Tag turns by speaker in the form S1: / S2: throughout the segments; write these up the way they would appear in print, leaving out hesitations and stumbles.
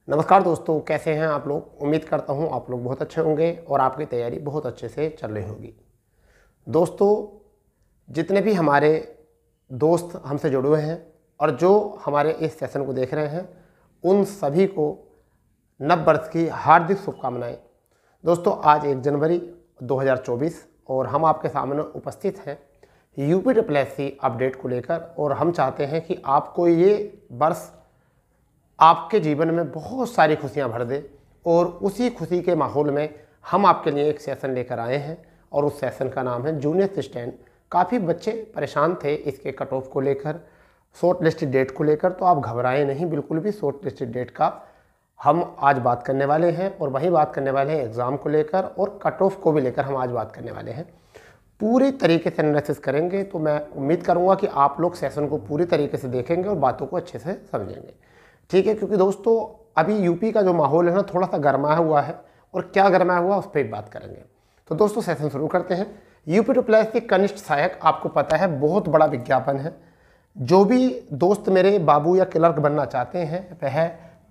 S1: नमस्कार दोस्तों, कैसे हैं आप लोग। उम्मीद करता हूं आप लोग बहुत अच्छे होंगे और आपकी तैयारी बहुत अच्छे से चल रही होगी। दोस्तों, जितने भी हमारे दोस्त हमसे जुड़े हुए हैं और जो हमारे इस सेशन को देख रहे हैं, उन सभी को नव वर्ष की हार्दिक शुभकामनाएं। दोस्तों, आज 1 जनवरी 2024 और हम आपके सामने उपस्थित हैं यूपी अपडेट को लेकर। और हम चाहते हैं कि आपको ये वर्ष आपके जीवन में बहुत सारी खुशियां भर दे, और उसी खुशी के माहौल में हम आपके लिए एक सेशन लेकर आए हैं और उस सेशन का नाम है जूनियर असिस्टेंट। काफ़ी बच्चे परेशान थे इसके कट ऑफ को लेकर, शॉर्ट लिस्टेड डेट को लेकर, तो आप घबराएं नहीं बिल्कुल भी। शॉर्ट लिस्टेड डेट का हम आज बात करने वाले हैं और वहीं बात करने वाले हैं एग्ज़ाम को लेकर, और कट ऑफ को भी लेकर हम आज बात करने वाले हैं। पूरी तरीके से एनालिसिस करेंगे, तो मैं उम्मीद करूँगा कि आप लोग सेशन को पूरी तरीके से देखेंगे और बातों को अच्छे से समझेंगे, ठीक है। क्योंकि दोस्तों, अभी यूपी का जो माहौल है ना, थोड़ा सा गर्माया हुआ है, और क्या गर्माया हुआ उस पर भी बात करेंगे। तो दोस्तों, सेशन शुरू करते हैं। यूपी कनिष्ठ सहायक, आपको पता है बहुत बड़ा विज्ञापन है। जो भी दोस्त मेरे बाबू या क्लर्क बनना चाहते हैं, वह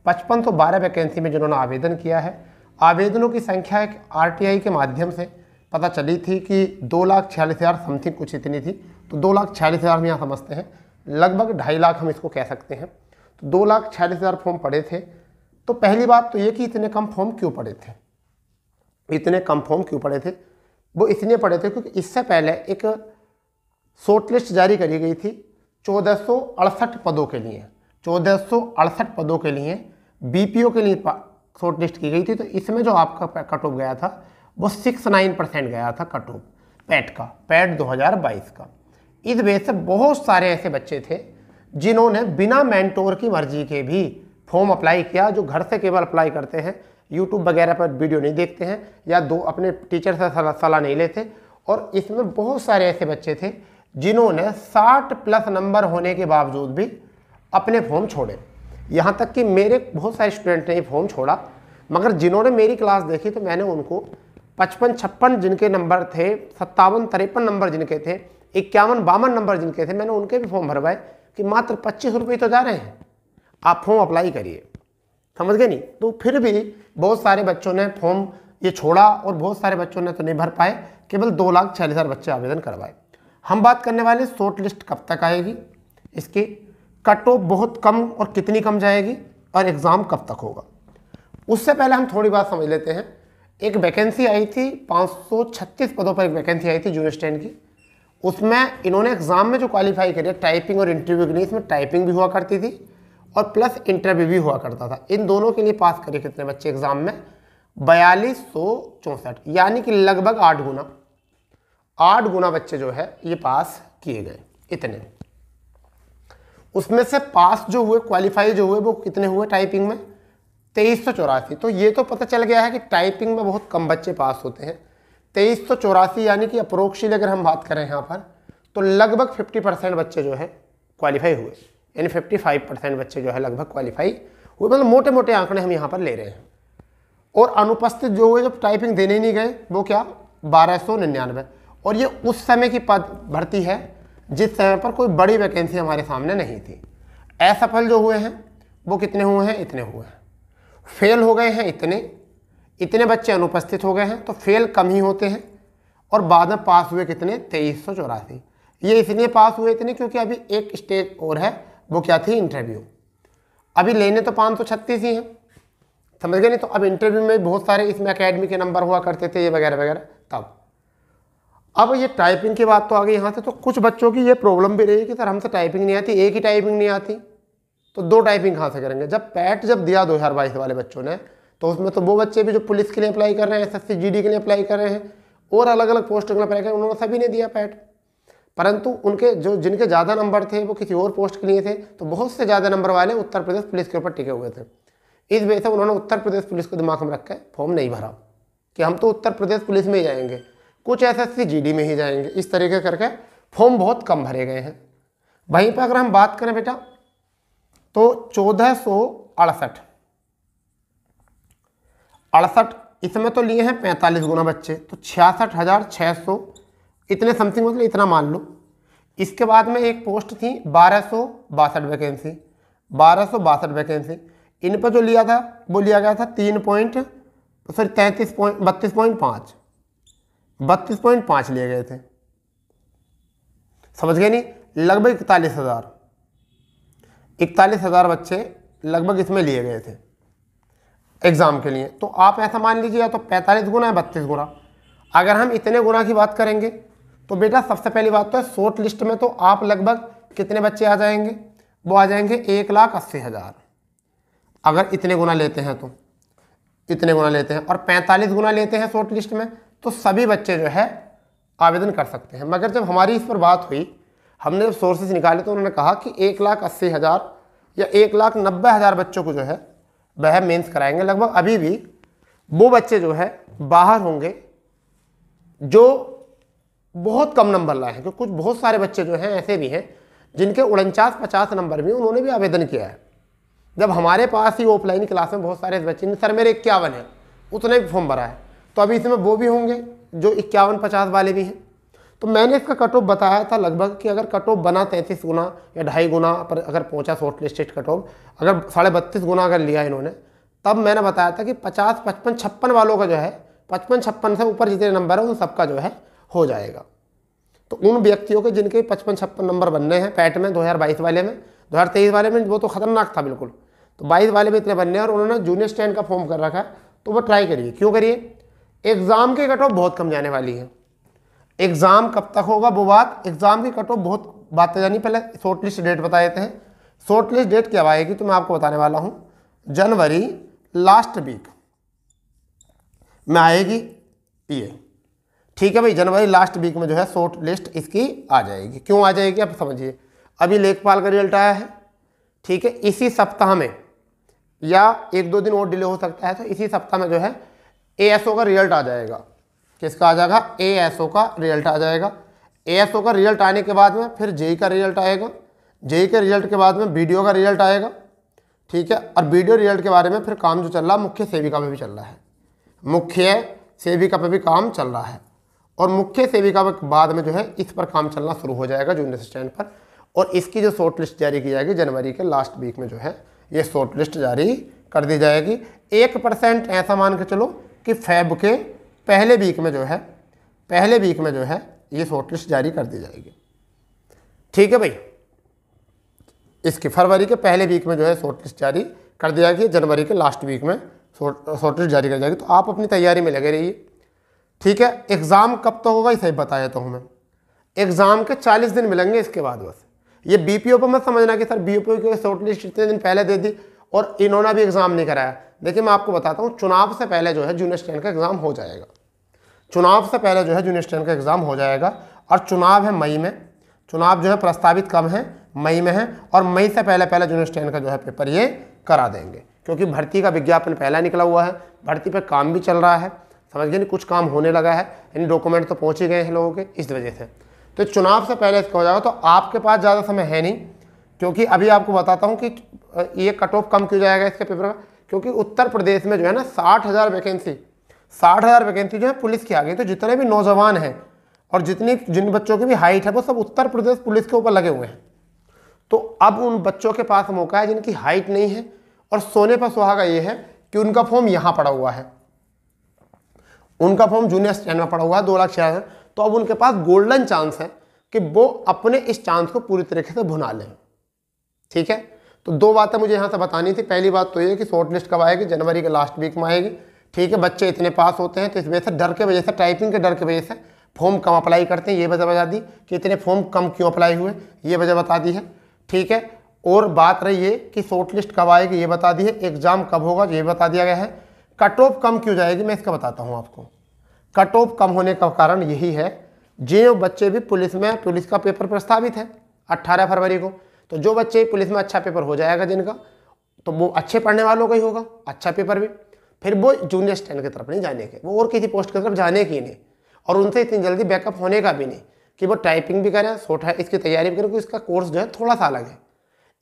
S1: 5512 वैकेंसी में जिन्होंने आवेदन किया है, आवेदनों की संख्या एक RTI के माध्यम से पता चली थी कि 2,46,000 समथिंग कुछ इतनी थी। तो 2,46,000 हम यहाँ समझते हैं, लगभग 2.5 लाख हम इसको कह सकते हैं। तो 2,46,000 फॉर्म पड़े थे। तो पहली बात तो ये कि इतने कम फॉर्म क्यों पड़े थे, इतने कम फॉर्म क्यों पड़े थे। वो इसलिए पड़े थे क्योंकि इससे पहले एक शॉर्ट लिस्ट जारी करी गई थी 1468 पदों के लिए। 1468 पदों के लिए BPO के लिए शॉर्ट लिस्ट की गई थी। तो इसमें जो आपका कट ऑफ गया था वो 69% गया था कट ऑफ पैट का, पैट 2022 का। इस वजह से बहुत सारे ऐसे बच्चे थे जिन्होंने बिना मेंटोर की मर्जी के भी फॉर्म अप्लाई किया, जो घर से केवल अप्लाई करते हैं, यूट्यूब वगैरह पर वीडियो नहीं देखते हैं, या अपने टीचर से सलाह नहीं लेते। और इसमें बहुत सारे ऐसे बच्चे थे जिन्होंने 60+ नंबर होने के बावजूद भी अपने फॉर्म छोड़े। यहाँ तक कि मेरे बहुत सारे स्टूडेंट ने ये फॉर्म छोड़ा, मगर जिन्होंने मेरी क्लास देखी तो मैंने उनको 55-56 जिनके नंबर थे, 57-53 नंबर जिनके थे, 51-52 नंबर जिनके थे, मैंने उनके भी फॉर्म भरवाए कि मात्र 25 रुपये तो जा रहे हैं, आप फॉर्म अप्लाई करिए। समझ गए नहीं। तो फिर भी बहुत सारे बच्चों ने फॉर्म ये छोड़ा और बहुत सारे बच्चों ने तो नहीं भर पाए, केवल 2,46,000 बच्चे आवेदन करवाए। हम बात करने वाले शॉर्ट लिस्ट कब तक आएगी, इसकी कट ऑफ बहुत कम और कितनी कम जाएगी, और एग्ज़ाम कब तक होगा। उससे पहले हम थोड़ी बात समझ लेते हैं। एक वैकेंसी आई थी, 536 पदों पर एक वैकेंसी आई थी जूनियर असिस्टेंट की। उसमें इन्होंने एग्ज़ाम में जो क्वालिफाई करी, टाइपिंग और इंटरव्यू के लिए, इसमें टाइपिंग भी हुआ करती थी और प्लस इंटरव्यू भी हुआ करता था। इन दोनों के लिए पास करे कितने बच्चे एग्ज़ाम में, 4264, यानी कि लगभग 8 गुना बच्चे जो है ये पास किए गए। इतने उसमें से पास जो हुए, क्वालिफाई जो हुए, वो कितने हुए टाइपिंग में, 2384। तो ये तो पता चल गया है कि टाइपिंग में बहुत कम बच्चे पास होते हैं। 2384 यानी कि अप्रोक्सीमेटली अगर हम बात करें यहाँ पर, तो लगभग 50% बच्चे जो है क्वालिफाई हुए, यानी 55% बच्चे जो है लगभग क्वालिफाई हुए। मतलब मोटे मोटे आंकड़े हम यहाँ पर ले रहे हैं। और अनुपस्थित जो हुए, जब टाइपिंग देने ही नहीं गए, वो क्या, 1299। और ये उस समय की पद भर्ती है जिस समय पर कोई बड़ी वैकेंसी हमारे सामने नहीं थी। असफल जो हुए हैं वो कितने हुए हैं, इतने हुए हैं। फेल हो गए हैं इतने बच्चे अनुपस्थित हो गए हैं। तो फेल कम ही होते हैं, और बाद में पास हुए कितने, 2384। ये इसलिए पास हुए इतने क्योंकि अभी एक स्टेज और है, वो क्या थी, इंटरव्यू। अभी लेने तो 536 ही हैं, समझ गए नहीं। तो अब इंटरव्यू में बहुत सारे इसमें एकेडमी के नंबर हुआ करते थे, ये वगैरह वगैरह। तब अब ये टाइपिंग की बात तो आ गई यहाँ से। तो कुछ बच्चों की ये प्रॉब्लम भी रही कि सर हमसे टाइपिंग नहीं आती, एक ही टाइपिंग नहीं आती, तो 2 टाइपिंग कहाँ से करेंगे। जब पैट दिया 2022 वाले बच्चों ने, तो उसमें तो वो बच्चे भी जो पुलिस के लिए अप्लाई कर रहे हैं, SSC GD के लिए अप्लाई कर रहे हैं, और अलग अलग पोस्ट के लिए अप्लाई कर रहे हैं, उन्होंने सभी ने दिया पैट। परंतु उनके जिनके ज़्यादा नंबर थे वो किसी और पोस्ट के लिए थे। तो बहुत से ज़्यादा नंबर वाले उत्तर प्रदेश पुलिस के ऊपर टिके हुए थे। इस वजह से उन्होंने उत्तर प्रदेश पुलिस को दिमाग में रख के फॉर्म नहीं भरा कि हम तो उत्तर प्रदेश पुलिस में ही जाएंगे, कुछ SSC GD में ही जाएंगे। इस तरीके करके फॉर्म बहुत कम भरे गए हैं। वहीं पर अगर हम बात करें बेटा, तो 1468 इसमें तो लिए हैं 45 गुना बच्चे, तो 66,600 इतने समथिंग, मतलब इतना मान लो। इसके बाद में एक पोस्ट थी 1262 वैकेंसी, 1262 वैकेंसी। इन पर जो लिया था वो लिया गया था 32.5 लिए गए थे, समझ गए नहीं, लगभग 41,000 बच्चे लगभग इसमें लिए गए थे एग्ज़ाम के लिए। तो आप ऐसा मान लीजिए या तो 45 गुना या 32 गुना। अगर हम इतने गुना की बात करेंगे तो बेटा सबसे पहली बात तो है शॉर्ट लिस्ट में तो आप लगभग कितने बच्चे आ जाएंगे, वो आ जाएंगे 1,80,000। अगर इतने गुना लेते हैं तो इतने गुना लेते हैं और 45 गुना लेते हैं शॉर्ट लिस्ट में तो सभी बच्चे जो है आवेदन कर सकते हैं। मगर जब हमारी इस पर बात हुई, हमने जब सोर्सेज निकाले तो उन्होंने कहा कि 1,80,000 या 1,90,000 बच्चों को जो है वह मेंस कराएंगे। लगभग अभी भी वो बच्चे जो है बाहर होंगे जो बहुत कम नंबर लाए हैं, क्योंकि कुछ बहुत सारे बच्चे जो हैं ऐसे भी हैं जिनके 49-50 नंबर भी उन्होंने भी आवेदन किया है। जब हमारे पास ही ऑफलाइन क्लास में बहुत सारे बच्चे, सर मेरे 51 है, उतने भी फॉर्म भरा है, तो अभी इसमें वो भी होंगे जो 51-50 वाले भी हैं। तो मैंने इसका कट ऑफ बताया था लगभग कि अगर कट ऑफ बना 33 गुना या 2.5 गुना पर अगर पहुंचा शॉर्ट लिस्टेड कट ऑफ, अगर 32.5 गुना अगर लिया इन्होंने, तब मैंने बताया था कि 50, 55, 56 वालों का जो है 55, 56 से ऊपर जितने नंबर है उन सबका जो है हो जाएगा। तो उन व्यक्तियों के जिनके 55, 56 नंबर बनने हैं पैट में 2022 वाले में, 2023 वाले में वो तो खतरनाक था बिल्कुल, तो 22 वाले में इतने बनने हैं और उन्होंने जूनियर स्टैंड का फॉर्म कर रखा है, तो वो ट्राई करिए। क्यों करिए? एग्जाम की कट ऑफ बहुत कम जाने वाली है। एग्जाम कब तक होगा वो बात, एग्जाम की कट ऑफ बहुत बातें जानी। पहले शॉर्ट लिस्ट डेट बता देते हैं। शॉर्ट लिस्ट डेट क्या आएगी तो मैं आपको बताने वाला हूं, जनवरी लास्ट वीक में आएगी ये, ठीक है भाई। जनवरी लास्ट वीक में जो है शॉर्ट लिस्ट इसकी आ जाएगी। क्यों आ जाएगी आप समझिए। अभी लेखपाल का रिजल्ट आया है, ठीक है, इसी सप्ताह में या 1-2 दिन और डिले हो सकता है, तो इसी सप्ताह में जो है एएसओ का रिजल्ट आ जाएगा। किसका आ जाएगा? एएसओ का रिजल्ट आ जाएगा। एएसओ का रिजल्ट आने के बाद में फिर जेई का रिजल्ट आएगा। जेई के रिजल्ट के बाद में वीडियो का रिजल्ट आएगा, ठीक है। और वीडियो रिजल्ट के बारे में फिर काम जो चल रहा है मुख्य सेविका पे भी चल रहा है, मुख्य सेविका पे भी काम चल रहा है। और मुख्य सेविका के बाद में जो है इस पर काम चलना शुरू हो जाएगा जूनियर असिस्टेंट पर। और इसकी जो शॉर्ट लिस्ट जारी की जाएगी जनवरी के लास्ट वीक में जो है ये शॉर्ट लिस्ट जारी कर दी जाएगी। 1% ऐसा मान के चलो कि फेब के पहले वीक में जो है ये शॉर्ट लिस्ट जारी कर दी जाएगी, ठीक है भाई। इसके फरवरी के पहले वीक में जो है शॉर्ट लिस्ट जारी कर दी जाएगी, जनवरी के लास्ट वीक में शॉर्ट लिस्ट जारी कर जाएगी। तो आप अपनी तैयारी में लगे रहिए, ठीक है। एग्ज़ाम कब तक होगा इसे बता देता हूँ मैं। एग्ज़ाम के 40 दिन मिलेंगे इसके बाद बस। ये बीपीओ पर मत समझना कि सर बीपीओ की शॉर्ट लिस्ट इतने दिन पहले दे दी और इन्होंने भी एग्ज़ाम नहीं कराया। देखिए मैं आपको बताता हूँ, चुनाव से पहले जो है जूनियर स्टैंड का एग्ज़ाम हो जाएगा। चुनाव से पहले जो है जूनियर स्टैंड का एग्ज़ाम हो जाएगा। और चुनाव है मई में, चुनाव जो है प्रस्तावित कब है? मई में है। और मई से पहले जूनियर स्टैंड का जो है पेपर ये करा देंगे, क्योंकि भर्ती का विज्ञापन पहला निकला हुआ है, भर्ती पर काम भी चल रहा है, समझ गए नहीं, कुछ काम होने लगा है, यानी डॉक्यूमेंट तो पहुँच ही गए हैं लोगों के, इस वजह से। तो चुनाव से पहले इसका हो जाएगा। तो आपके पास ज़्यादा समय है नहीं, क्योंकि अभी आपको बताता हूँ कि ये कट ऑफ कम क्यों जाएगा इसके पेपर का। क्योंकि उत्तर प्रदेश में जो है ना 60,000 वैकेंसी जो है पुलिस की आ गई। तो जितने भी नौजवान हैं और जिन बच्चों की भी हाइट है वो सब उत्तर प्रदेश पुलिस के ऊपर लगे हुए हैं। तो अब उन बच्चों के पास मौका है जिनकी हाइट नहीं है और सोने पर सुहागा ये है कि उनका फॉर्म यहाँ पड़ा हुआ है, उनका फॉर्म जूनियर स्टैंड में पड़ा हुआ है 2,06,000। तो अब उनके पास गोल्डन चांस है कि वो अपने इस चांस को पूरी तरीके से भुना लें, ठीक है। तो 2 बातें मुझे यहाँ से बतानी थी। पहली बात तो ये कि शॉर्ट लिस्ट कब आएगी, जनवरी के लास्ट वीक में आएगी, ठीक है। बच्चे इतने पास होते हैं तो इस वजह से डर के वजह से, टाइपिंग के डर की वजह से फॉर्म कम अप्लाई करते हैं, ये वजह बता दी कि इतने फॉर्म कम क्यों अप्लाई हुए, ये वजह बता दी है, ठीक है। और बात रही है कि शॉर्ट लिस्ट कब आएगी ये बता दी है, एग्जाम कब होगा ये बता दिया गया है। कट ऑफ कम क्यों जाएगी मैं इसका बताता हूँ आपको। कट ऑफ कम होने का कारण यही है, जो बच्चे भी पुलिस का पेपर प्रस्तावित है 18 फरवरी को, तो जो बच्चे पुलिस में अच्छा पेपर हो जाएगा जिनका, तो वो अच्छे पढ़ने वालों का ही होगा अच्छा पेपर भी, फिर वो जूनियर स्टैंड की तरफ नहीं जाने के, वो और किसी पोस्ट की तरफ जाने की नहीं, और उनसे इतनी जल्दी बैकअप होने का भी नहीं कि वो टाइपिंग भी करें, शॉर्ट है इसकी तैयारी भी करें, क्योंकि इसका कोर्स जो है थोड़ा सा अलग है,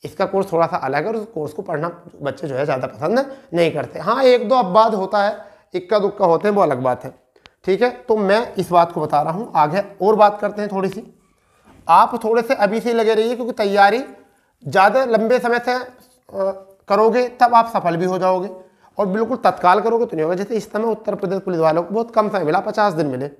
S1: इसका कोर्स थोड़ा सा अलग है और उस कोर्स को पढ़ना बच्चे जो है ज़्यादा पसंद नहीं करते। हाँ 1-2 अपवाद होता है, इक्का दुक्का होते हैं, वो अलग बात है, ठीक है। तो मैं इस बात को बता रहा हूँ। आगे और बात करते हैं थोड़ी सी, आप थोड़े से अभी से लगे रहिए, क्योंकि तैयारी ज़्यादा लंबे समय से करोगे तब आप सफल भी हो जाओगे, और बिल्कुल तत्काल करोगे तो नहीं होगा। जैसे इस समय उत्तर प्रदेश पुलिस वालों को बहुत कम समय मिला, 50 दिन मिले,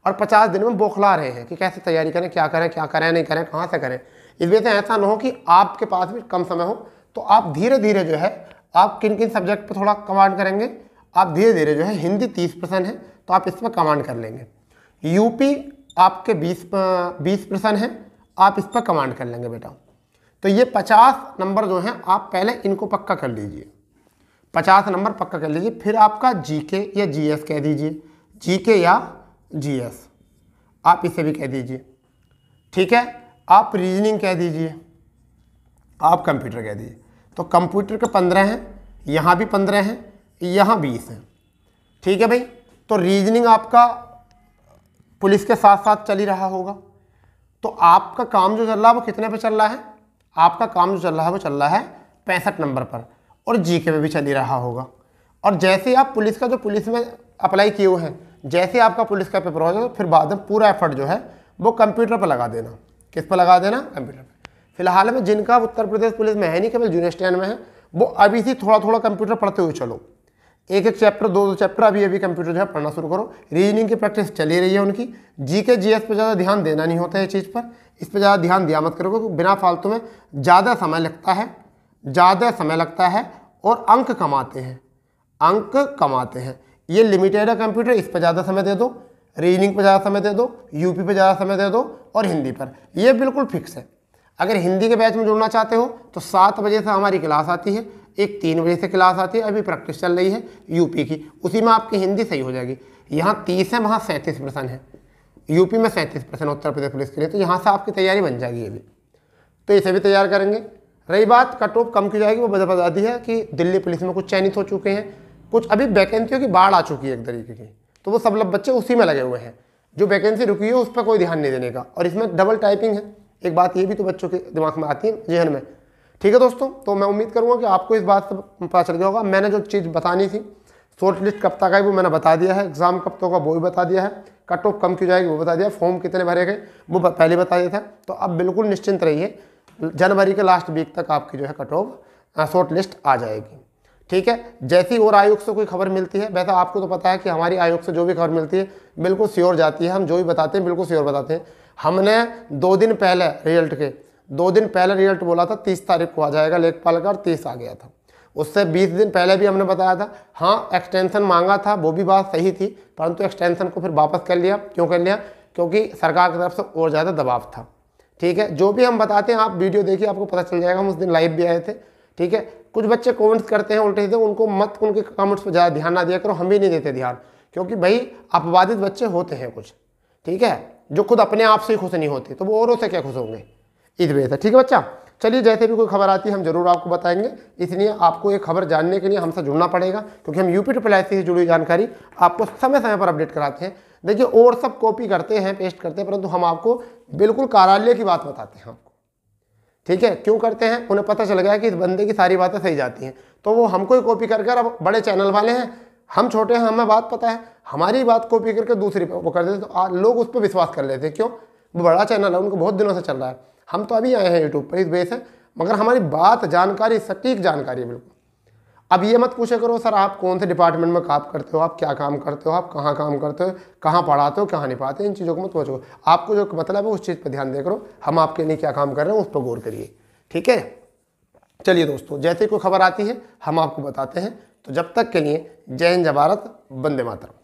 S1: और 50 दिन में बौखला रहे हैं कि कैसे तैयारी करें, क्या करें नहीं करें, कहाँ से करें। इस वजह से ऐसा ना हो कि आपके पास भी कम समय हो, तो आप धीरे धीरे जो है, आप किन किन सब्जेक्ट पर थोड़ा कमांड करेंगे, आप धीरे धीरे जो है, हिंदी 30% है तो आप इसमें कमांड कर लेंगे, यूपी आपके 20% है, आप इस पर कमांड कर लेंगे बेटा। तो ये 50 नंबर जो हैं आप पहले इनको पक्का कर लीजिए, 50 नंबर पक्का कर लीजिए। फिर आपका जीके या जीएस कह दीजिए, जीके या जीएस आप इसे भी कह दीजिए, ठीक है। आप रीजनिंग कह दीजिए, आप कंप्यूटर कह दीजिए। तो कंप्यूटर के 15 हैं, यहाँ भी 15 हैं, यहाँ 20 हैं, ठीक है भाई। तो रीजनिंग आपका पुलिस के साथ साथ चल ही रहा होगा, तो आपका काम जो चल रहा है वो कितने पे चल रहा है, आपका काम जो चल रहा है वो चल रहा है 65 नंबर पर, और जीके में भी चल ही रहा होगा। और जैसे आप पुलिस का जो पुलिस में अप्लाई किए हुए हैं, जैसे आपका पुलिस का पेपर हो जाए तो फिर बाद में पूरा एफर्ट जो है वो कंप्यूटर पर लगा देना। किस पर लगा देना? कंप्यूटर पर। फिलहाल में जिनका उत्तर प्रदेश पुलिस में है नहीं, केवल जूनियर स्टैंड में है, वो अभी से थोड़ा थोड़ा कंप्यूटर पढ़ते हुए चलो, एक एक चैप्टर, दो चैप्टर अभी कंप्यूटर जो है पढ़ना शुरू करो। रीजनिंग की प्रैक्टिस चली रही है उनकी। जीके जीएस पे ज़्यादा ध्यान देना नहीं होता है, चीज़ पर इस पर ज़्यादा ध्यान दिया मत करोगे, क्योंकि बिना फालतू में ज़्यादा समय लगता है और अंक कमाते हैं। ये लिमिटेड है कंप्यूटर, इस पर ज़्यादा समय दे दो, रीजनिंग पर ज़्यादा समय दे दो, यूपी पर ज़्यादा समय दे दो, और हिंदी पर। ये बिल्कुल फिक्स है। अगर हिंदी के बैच में जुड़ना चाहते हो तो 7 बजे से हमारी क्लास आती है, एक 3 बजे से क्लास आती है, अभी प्रैक्टिस चल रही है यूपी की, उसी में आपकी हिंदी सही हो जाएगी। यहाँ 30 है, वहाँ 37% है, यूपी में 37% उत्तर प्रदेश पुलिस के लिए, तो यहाँ से आपकी तैयारी बन जाएगी। ये भी तो इसे भी तैयार करेंगे। रही बात कट ऑफ कम की जाएगी, वो बता दी है कि दिल्ली पुलिस में कुछ चयनित हो चुके हैं, कुछ अभी वैकेंसियों की बाढ़ आ चुकी है एक तरीके की, तो वो सब बच्चे उसी में लगे हुए हैं। जो वैकेंसी रुकी है उस पर कोई ध्यान नहीं देने का, और इसमें डबल टाइपिंग है, एक बात ये भी तो बच्चों के दिमाग में आती है, जहन में। ठीक है दोस्तों, तो मैं उम्मीद करूँगा कि आपको इस बात से पता चल गया होगा। मैंने जो चीज़ बतानी थी, शॉर्ट लिस्ट कब तक आई वो मैंने बता दिया है, एग्जाम कब तक होगा वो भी बता दिया है, कट ऑफ कम की जाएगी वो बता दिया, फॉर्म कितने भरे गए वो पहले बता दिया था। तो अब बिल्कुल निश्चिंत रहिए, जनवरी के लास्ट वीक तक आपकी जो है कट ऑफ शॉर्ट लिस्ट आ जाएगी। ठीक है, जैसी और आयोग से कोई खबर मिलती है, वैसा आपको तो पता है कि हमारी आयोग से जो भी खबर मिलती है बिल्कुल श्योर जाती है, हम जो भी बताते हैं बिल्कुल श्योर बताते हैं। हमने 2 दिन पहले रिजल्ट बोला था 30 तारीख को आ जाएगा लेखपाल का, और 30 आ गया था। उससे 20 दिन पहले भी हमने बताया था, हाँ एक्सटेंशन मांगा था, वो भी बात सही थी, परंतु एक्सटेंशन को फिर वापस कर लिया। क्यों कर लिया? क्योंकि सरकार की तरफ से और ज़्यादा दबाव था। ठीक है, जो भी हम बताते हैं आप वीडियो देखिए, आपको पता चल जाएगा। हम उस दिन लाइव भी आए थे। ठीक है, कुछ बच्चे कमेंट्स करते हैं उल्टे सीधे, उनको मत, उनके कमेंट्स पर ज़्यादा ध्यान ना दिया करो, हम भी नहीं देते ध्यान, क्योंकि भाई अपवादित बच्चे होते हैं कुछ, ठीक है, जो खुद अपने आप से ही खुश नहीं होते, तो वो औरों से क्या खुश होंगे, इस वजह से। ठीक है बच्चा, चलिए जैसे भी कोई खबर आती है हम जरूर आपको बताएंगे, इसलिए आपको ये खबर जानने के लिए हमसे जुड़ना पड़ेगा, क्योंकि हम यूपी SSSC से जुड़ी जानकारी आपको समय समय पर अपडेट कराते हैं। देखिए और सब कॉपी करते हैं, पेस्ट करते हैं, परंतु हम आपको बिल्कुल कार्यालय की बात बताते हैं आपको। ठीक है, क्यों करते हैं? उन्हें पता चल गया कि इस बंदे की सारी बातें सही जाती हैं, तो वो हमको ही कॉपी कर कर, अब बड़े चैनल वाले हैं, हम छोटे हैं, हमें बात पता है, हमारी बात कॉपी करके दूसरी वो कर देते, तो लोग उस पर विश्वास कर लेते हैं। क्यों? वो बड़ा चैनल है, उनको बहुत दिनों से चल रहा है, हम तो अभी आए हैं यूट्यूब पर, इस वजह से। मगर हमारी बात, जानकारी, सटीक जानकारी है बिल्कुल। अब ये मत पूछे करो सर आप कौन से डिपार्टमेंट में काम करते हो, आप क्या काम करते हो, आप कहाँ काम करते हो, कहाँ पढ़ाते हो, कहाँ नहीं पढ़ाते, इन चीज़ों को मत पूछो। आपको जो मतलब है उस चीज़ पर ध्यान दे करो, हम आपके लिए क्या काम कर रहे हैं उस पर गौर करिए। ठीक है, चलिए दोस्तों, जैसे कोई खबर आती है हम आपको बताते हैं। तो जब तक के लिए जय हिंद, जय भारत, वंदे मातरम।